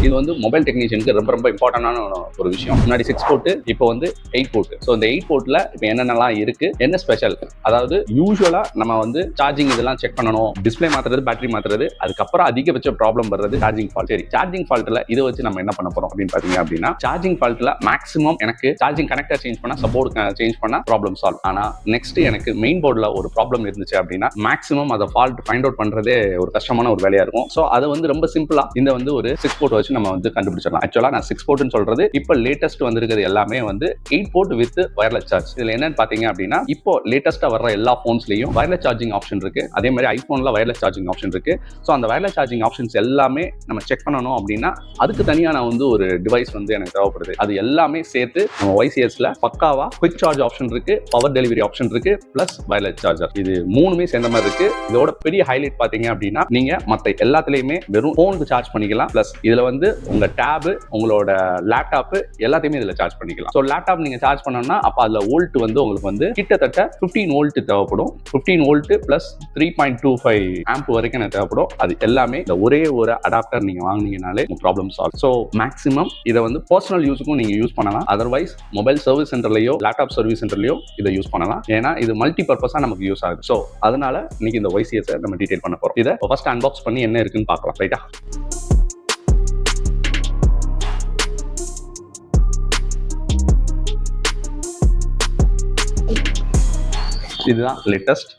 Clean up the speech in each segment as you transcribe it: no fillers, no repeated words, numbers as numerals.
இது வந்து மொபைல் டெக்னீஷியனுக்கு ரொம்ப ரொம்ப இம்பார்ட்டன்டான ஒரு விஷயம். முன்னாடி 6 போர்ட், இப்போ வந்து 8 போர்ட். ஸோ இந்த 8 போர்ட்ல இப்போ என்னென்னலாம் இருக்கு, என்ன ஸ்பெஷல், அதாவது யூஸ்வலா நம்ம வந்து சார்ஜிங் இதெல்லாம் செக் பண்ணணும், டிஸ்பிளே மாத்துறது, பேட்டரி மாத்துறது, அதுக்கப்புறம் அதிகபட்ச ப்ராப்ளம் வர்றது சார்ஜிங் ஃபால்ட். சரி, சார்ஜிங் ஃபால்ட்ல இதை வச்சு நம்ம என்ன பண்ண போறோம் அப்படின்னு பாத்தீங்க அப்படின்னா, சார்ஜிங் ஃபால்ட்ல மேக்ஸிமம் எனக்கு சார்ஜிங் கனெக்டர் சேஞ்ச் பண்ணா, சப்போர்ட் சேஞ்ச் பண்ணா ப்ராப்ளம் சால்வ். ஆனா நெக்ஸ்ட் எனக்கு மெயின் போர்ட்ல ஒரு ப்ராப்ளம் இருந்துச்சு அப்படின்னா மேக்ஸிமம் அதை ஃபால்ட் ஃபைண்ட் அவுட் பண்றதே ஒரு கஷ்டமான ஒரு வேலையா இருக்கும். ஸோ அதை வந்து ரொம்ப சிம்பிளா இந்த வந்து ஒரு 6 போர்ட் வச்சு நம்ம வந்து கண்டுபிடிச்சிடலாம். ஆக்சுவலா நான் 6 போர்ட்னு சொல்றது இப்போ லேட்டஸ்ட் வந்திருக்கிறது எல்லாமே வந்து 8 போர்ட் வித் வயர்லெஸ் சார்ஜ். இதுல என்னன்னு பாத்தீங்க அப்படின்னா, இப்போ லேட்டஸ்டா வர்ற எல்லா போன்ஸ்லயும் வயர்லெஸ் சார்ஜிங் ஆப்ஷன் இருக்கு. அதே மாதிரி ஐபோன்ல வயர்லெஸ் சார்ஜிங் ஆப்ஷன் இருக்கு. ஸோ அந்த வயர்லெஸ் சார்ஜிங் ஆப்ஷன்ஸ் எல்லாமே நம்ம செக் பண்ணணும் அப்படின்னா அதுக்கு தனியான வந்து ஒரு டிவைஸ் வந்து எனக்கு தேவைப்படுது. அது எல்லாமே சேர்த்து நம்ம YCSல பக்காவா குவிக் சார்ஜ் ஆப்ஷன் இருக்கு, பவர் டெலிவரி ஆப்ஷன் இருக்கு, பிளஸ் வயர்லெஸ் சார்ஜர். இது மூணுமே சேர்ந்த மாதிரி இருக்கு. இதோட பெரிய ஹைலைட் பாத்தீங்க அப்படின்னா, நீங்க மத்த எல்லாத்துலயுமே வெறும் போனுக்கு சார்ஜ் பண்ணிக்கலாம். பிளஸ் இதுல வந்து உங்க டேப், உங்களோட லேப்டாப் எல்லாத்தையுமே இதுல சார்ஜ் பண்ணிக்கலாம். ஸோ லேப்டாப் நீங்க சார்ஜ் பண்ணணும்னா அப்ப அதுல வோல்ட் வந்து உங்களுக்கு வந்து கிட்டத்தட்ட 15 வோல்ட் தேவைப்படும். 15 வோல்ட் பிளஸ் 3.25 ஆம்ப் வரைக்கும் எனக்கு தேவைப்படும். அது எல்லாமே இந்த ஒரே ஒரு அடாப்டர் நீங்க வாங்குனீங்கனாலே ப்ராப்ளம் சால்வ். ஸோ மேக்ஸிமம் இதை வந்து பர்சனல் யூஸுக்கும் நீங்க யூஸ் பண்ணலாம். அதர்வைஸ் மொபைல் சர்வீஸ் சென்டர்லயோ லேப்டாப் சர்வீஸ் சென்டர்லயோ இதை யூஸ் பண்ணலாம். ஏன்னா இது மல்டி பர்பஸா நமக்கு யூஸ் ஆகுது. ஸோ அதனால இன்னைக்கு இந்த YCS நம்ம டீடைல் பண்ண போறோம். இதை ஃபர்ஸ்ட் அன்பாக்ஸ் பண்ணி என்ன இருக்குன்னு பார்க்கலாம். ரைட்டா? இதுதான் லேட்டஸ்ட்.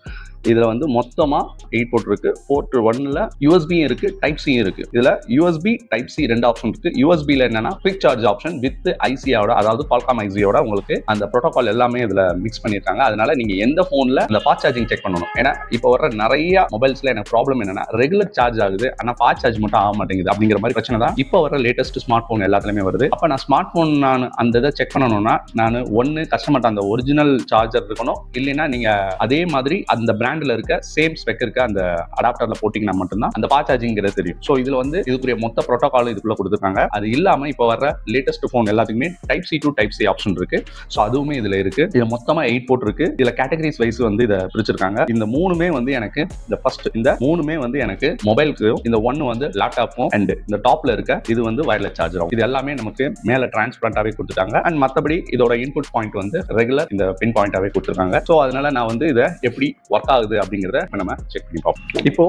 இதுல வந்து மொத்தமா 8 போர்ட் இருக்கு. போர்ட் 1ல USB இருக்கு, டைப் C இருக்கு. இதுல USB டைப் C ரெண்டு ஆப்ஷன் இருக்கு. USBல என்னன்னா குவிக் சார்ஜ் ஆப்ஷன் வித் IC-யோட, அதாவது Qualcomm IC-யோட உங்களுக்கு அந்த புரோட்டோகால் எல்லாமே இதுல மிக்ஸ் பண்ணிருக்காங்க. அதனால நீங்க எந்த போன்ல இந்த ஃபாஸ்ட் சார்ஜிங் செக் பண்ணணும். ஏன்னா இப்போ வர நிறைய மொபைல்ஸ்ல எனக்கு ப்ராப்ளம் என்னன்னா ரெகுலர் சார்ஜ் ஆகுது, ஆனா ஃபாஸ்ட் சார்ஜ் மட்டும் ஆக மாட்டேங்குது. அப்படிங்கிற மாதிரி பிரச்சனை தான் இப்போ வர லேட்டஸ்ட் ஸ்மார்ட் போன் எல்லாத்துலயுமே வருது. அப்ப நான் ஸ்மார்ட் போன் நான் அந்த இதை செக் பண்ணணும்னா நான் ஒன்னு கஸ்டமர்ட்ட அந்த ஒரிஜினல் சார்ஜர் இருக்கணும், இல்லைன்னா நீங்க அதே மாதிரி அந்த பிராண்ட்ல இருக்க சேம் ஸ்பெக் இருக்க அந்த அடாப்டர்ல போட்டீங்கன்னா மட்டும்தான் அந்த ஃபாஸ்ட் சார்ஜிங்கிறது தெரியும். சோ இதுல வந்து இதுக்குரிய மொத்த புரோட்டோகால் இதுக்குள்ள கொடுத்துருக்காங்க. அது இல்லாம இப்ப வர லேட்டஸ்ட் போன் எல்லாத்துக்குமே type C to type C option இருக்கு. சோ அதுவுமே இதுல இருக்கு. இதுல மொத்தமா 8 போர்ட் இருக்கு. இதுல கேட்டகரிஸ் வைஸ் வந்து இத பிரிச்சிருக்காங்க. இந்த மூணுமே வந்து எனக்கு இந்த ஃபர்ஸ்ட் இந்த மூணுமே வந்து எனக்கு மொபைலுக்கு, இந்த ஒன்னு வந்து லேப்டாப்பும், அண்ட் இந்த டாப்ல இருக்க இது வந்து வயர்லெஸ் சார்ஜரும். இது எல்லாமே நமக்கு மேல டிரான்ஸ்பரண்டாவே கொடுத்துட்டாங்க. அண்ட் மத்தபடி இதோட இன்புட் பாயிண்ட் வந்து ரெகுலர் இந்த பின் பாயிண்டாவே கொடுத்துருக்காங்க. சோ அதனால நான் வந்து இதை எப்படி ஒர்க் ஆகுது அப்படிங்கறத நம்ம செக் பண்ணி பார்ப்போம். இப்போ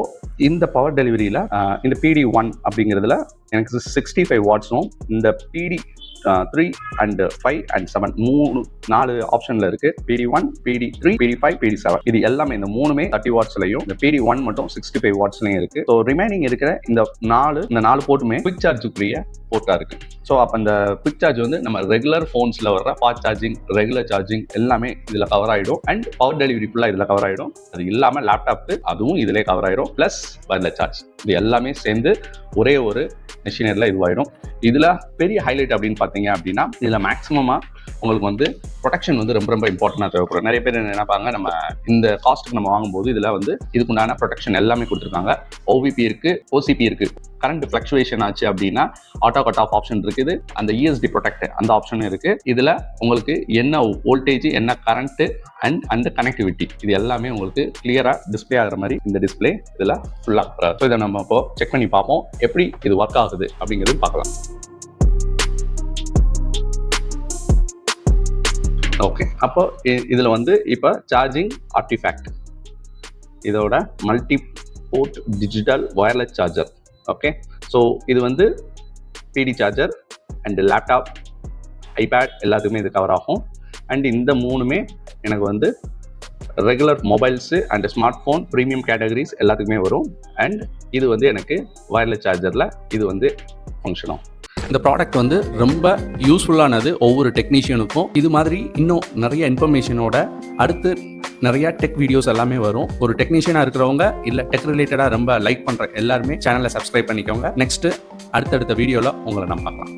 இந்த பவர் டெலிவரியில இந்த PD1 அப்படிங்கிறதுல எனக்கு 65 வாட்ஸும், இந்த PD3 and 5 and 7 4 ஆப்ஷன்ல இருக்கு. PD1, PD3, PD5, PD7 இது எல்லாமே இந்த மூணுமே 30 வாட்ஸ்லயும், இந்த PD1 மட்டும் 65 வாட்ஸ்லயும் இருக்கு. ஸோ ரிமைனிங் இருக்கிற இந்த 4 போர்ட்டுமே குவிக் சார்ஜுக்குரிய போர்ட்டா இருக்கு. ஸோ அப்போ இந்த குவிக் சார்ஜ் வந்து நம்ம ரெகுலர் ஃபோன்ஸ்ல வர்ற ஃபாஸ்ட் சார்ஜிங், ரெகுலர் சார்ஜிங் எல்லாமே இதுல கவர் ஆயிடும். அண்ட் பவர் டெலிவரி ஃபுல்லா இதுல கவர் ஆயிடும். அது இல்லாம லேப்டாப் அதுவும் இதுல கவர் ஆயிடும். பிளஸ் வயர்லெஸ் சார்ஜ் இது எல்லாமே சேர்ந்து ஒரே ஒரு மெஷினரியில் இதுவாயிடும். இதுல பெரிய ஹைலைட் அப்படின்னு பார்த்தீங்க அப்படின்னா, இதுல மேக்ஸிமமா உங்களுக்கு வந்து ப்ரொடெக்ஷன் வந்து ரொம்ப ரொம்ப இம்பார்ட்டன்டா தேவைப்படும். நிறைய பேர் நினைப்பாங்க நம்ம இந்த காஸ்ட்டுக்கு நம்ம வாங்கும்போது இதுல வந்து இதுக்குண்டான ப்ரொடெக்ஷன் எல்லாமே கொடுத்துருக்காங்க. OVP இருக்கு, OCP இருக்கு. கரண்ட் ஃபிளக்சுவேஷன் ஆச்சு அப்படின்னா ஆட்டோ கட் ஆஃப் ஆப்ஷன் இருக்குது. அந்த ESD ப்ரொடெக்ட் அந்த ஆப்ஷனும் இருக்கு. இதுல உங்களுக்கு என்ன வோல்டேஜ், என்ன கரண்ட் அண்ட் அந்த கனெக்டிவிட்டி இது எல்லாமே உங்களுக்கு கிளியரா டிஸ்பிளே ஆகிற மாதிரி இந்த டிஸ்பிளே இதுல ஃபுல்லா. ஸோ இதை நம்ம இப்போ செக் பண்ணி பார்ப்போம் எப்படி இது ஒர்க் ஆகுது அப்படிங்கிறது பார்க்கலாம். ஓகே, அப்போ இதுல வந்து இப்போ சார்ஜிங் ஆர்டிஃபேக்ட், இதோட multi port digital wireless charger. Okay, so இது வந்து PD charger and laptop, iPad எல்லாத்துக்குமே இது கவர் ஆகும். அண்ட் இந்த மூணுமே எனக்கு வந்து regular mobiles and smart phone premium categories எல்லாத்துக்குமே வரும். அண்ட் இது வந்து எனக்கு வயர்லெஸ் சார்ஜரில் இது வந்து ஃபங்க்ஷன் ஆகும். இந்த ப்ராடக்ட் வந்து ரொம்ப யூஸ்ஃபுல்லானது ஒவ்வொரு டெக்னீஷியனுக்கும். இது மாதிரி இன்னும் நிறைய இன்ஃபர்மேஷனோட அடுத்து நிறைய டெக் வீடியோஸ் எல்லாமே வரும். ஒரு டெக்னீஷியனாக இருக்கிறவங்க இல்லை டெக் ரிலேட்டடாக ரொம்ப லைக் பண்ணுற எல்லாருமே சேனலை சப்ஸ்கிரைப் பண்ணிக்கோங்க. நெக்ஸ்ட்டு அடுத்தடுத்த வீடியோவில் உங்களை நான் பார்க்கலாம்.